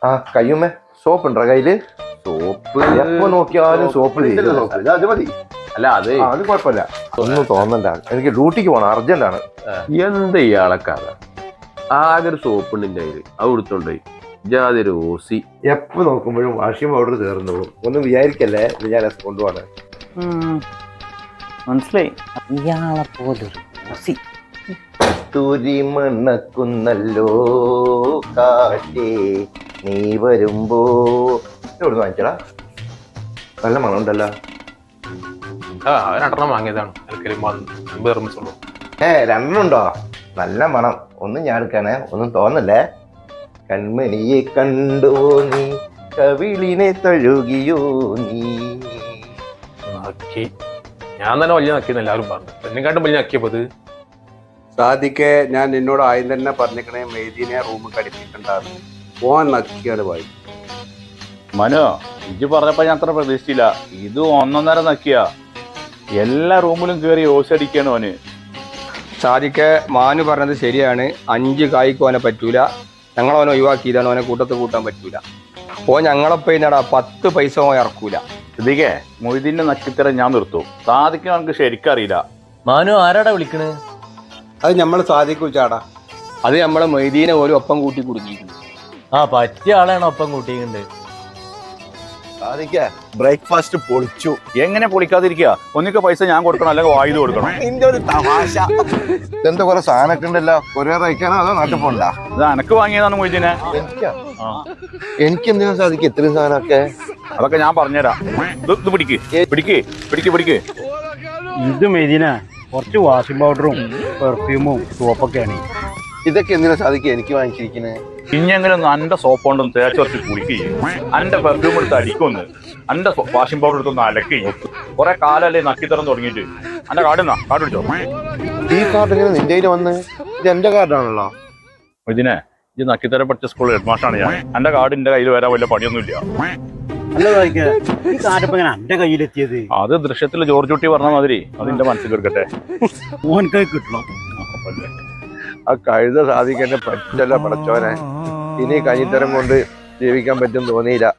ആ കയ്യുമ്മേ സോപ്പ് ഉണ്ടോ കയ്യില്? സോപ്പ് എപ്പോ നോക്കിയാലും സോപ്പ് അത് മതി. അല്ല അത് കുഴപ്പമില്ല, ഒന്നും തോന്നണ്ട. എനിക്ക് ഡ്യൂട്ടിക്ക് പോകണം, അർജന്റാണ്. എന്താ ഇയാളെ കഥ? ആകെ ഒരു സോപ്പ് ഉണ്ട് എന്റെ കയ്യില്, അത് കൊടുത്തോണ്ടായി ജാതൊരു ഓസി. എപ്പോ നോക്കുമ്പോഴും വാഷിംഗ് പൗഡർ ചേർന്നോളും. ഒന്നും വിചാരിക്കല്ലേ ഇത് ഞാൻ കൊണ്ടുപോകണേ. മനസ്സിലായി, ഇയാളെ പോലൊരു തുരി മണക്കുന്നല്ലോ കാറ്റേ നീ വരുമ്പോ. എവിടുന്ന് വാങ്ങിച്ചടാ? നല്ല മണം ഉണ്ടല്ലോ. രണ്ടെണ്ണം വാങ്ങിയതാണ്. രണ്ടെണ്ണം ഉണ്ടോ? നല്ല മണം. ഒന്നും ഞാൻ എടുക്കാനേ, ഒന്നും തോന്നല്ലേ. കൺമണിയെ കണ്ടോ നീ, കവിളിനെ തഴുകിയോ നീ. ഞാൻ തന്നെ വലിയ നക്കിയെന്ന് എല്ലാവരും പറഞ്ഞു. എന്നെക്കാട്ടും വലിയ നക്കിയപ്പോ സാധിക്കെ ഞാൻ നിന്നോട് ആദ്യം തന്നെ പറഞ്ഞിക്കണേ, മെയ്തീനെ റൂമിൽ കടിപ്പിക്കണ്ടായിരുന്നു. ഓൻ നക്കിയാണ് പോയി. മനോ, ഇജ്ജ് പറഞ്ഞപ്പോ ഞാൻ അത്ര പ്രതീക്ഷിച്ചില്ല. ഇത് 1.5 നക്കിയ എല്ലാ റൂമിലും കയറി ഓസടിക്കാണ് ഓന്. സാധിക്കെ മാനു പറഞ്ഞത് ശരിയാണ്. 5 കായ്ക്ക് ഓനെ പറ്റൂല. ഞങ്ങളവനെ ഒഴിവാക്കിയതാണ്. ഓനെ കൂട്ടത്ത് കൂട്ടാൻ പറ്റൂല. ഓ ഞങ്ങളപ്പോ ഇന്നടാ 10 പൈസ ഓൻ ഇറക്കൂല. ഇതിക്കെ മൊയ്തീന്റെ നക്കിത്തരം ഞാൻ നിർത്തും. സാധിക്കാൻ നമുക്ക് ശരിക്കും അറിയില്ല. മാനു ആരാടാ വിളിക്കണേ? അത് നമ്മൾ സാധിക്ക് വിളിച്ചാടാ. അത് നമ്മളെ മൊയ്തീനെ ഓരോ ഒപ്പം കൂട്ടി കുടുങ്ങിയിരിക്കുന്നു. ആ പറ്റിയ ആളാണ് ഒപ്പം കൂട്ടിയിട്ടുണ്ട്. ബ്രേക്ക്ഫാസ്റ്റ് പൊളിച്ചു. എങ്ങനെ പൊളിക്കാതിരിക്കുക? ഒന്നിക്ക് പൈസ ഞാൻ കൊടുക്കണം, അല്ലെങ്കിൽ വായുധ കൊടുക്കണം. നിന്റെ ഒരു തമാശ. ഇതെന്താ കൊറേ സാധനമൊക്കെ ഉണ്ടല്ലോ. കൊറിയർ അയക്കാനോ അതോ നാട്ടിൽ പോണ്ടാ? ഇത് എനക്ക് വാങ്ങിയതാണ് മൊയ്തീനെ. എനിക്കെന്തിനാ സാധിക്കും ഇത്രയും സാധനമൊക്കെ? അതൊക്കെ ഞാൻ പറഞ്ഞുതരാം. ഇത് പിടിക്ക് പിടിക്ക് പിടിക്ക് പിടിക്ക്. ഇത് മെയ്തീന കുറച്ച് വാഷിംഗ് പൗഡറും പെർഫ്യൂമും സോപ്പൊക്കെയാണ്. ഇതൊക്കെ എന്തിനാ സാധിക്കുക എനിക്ക് വാങ്ങിച്ചിരിക്കുന്നത്? ഇനിയെങ്കിലും അന്റെ സോപ്പ് കൊണ്ടും തേച്ച് കുറച്ച് കുളിക്കുകയും അന്റെ പെർഫ്യൂം എടുത്ത് അടിക്കൊന്ന്, അന്റെ വാഷിംഗ് പൗഡർ എടുത്തൊന്ന് അലക്കുകയും. കുറെ കാലല്ലേ നക്കിത്തരം തുടങ്ങിയിട്ട്. അന്റെ കാർഡ് പിടിച്ചോ. ഈ കാർഡ് എങ്ങനെ നിന്റെ കയ്യിൽ വന്ന്? ഇത് എന്റെ കാർഡാണല്ലോ. ഇതിനെ ഈ നക്കിത്തരം പഠിച്ച സ്കൂൾ ഹെഡ് മാസ്റ്ററാണ് ഞാൻ. എന്റെ കാർഡ് എന്റെ കയ്യിൽ വരാൻ വലിയ പണിയൊന്നുമില്ല. അല്ല ഈ കാറ്റപ്പ ഇങ്ങനെ എന്റെ കയ്യിലെത്തിയത്? അത് ദൃശ്യത്തിൽ ജോർജ് കുട്ടി പറഞ്ഞ മാതിരി അതിന്റെ മനസ്സിൽ കിടക്കട്ടെ. ഓൻക്കായി കിട്ടണം. ആ കഴുത സാധിക്കേണ്ട പറ്റല്ല പടച്ചോനെ. ഇനി കഞ്ഞിത്തരം കൊണ്ട് ജീവിക്കാൻ പറ്റും തോന്നിയില്ല.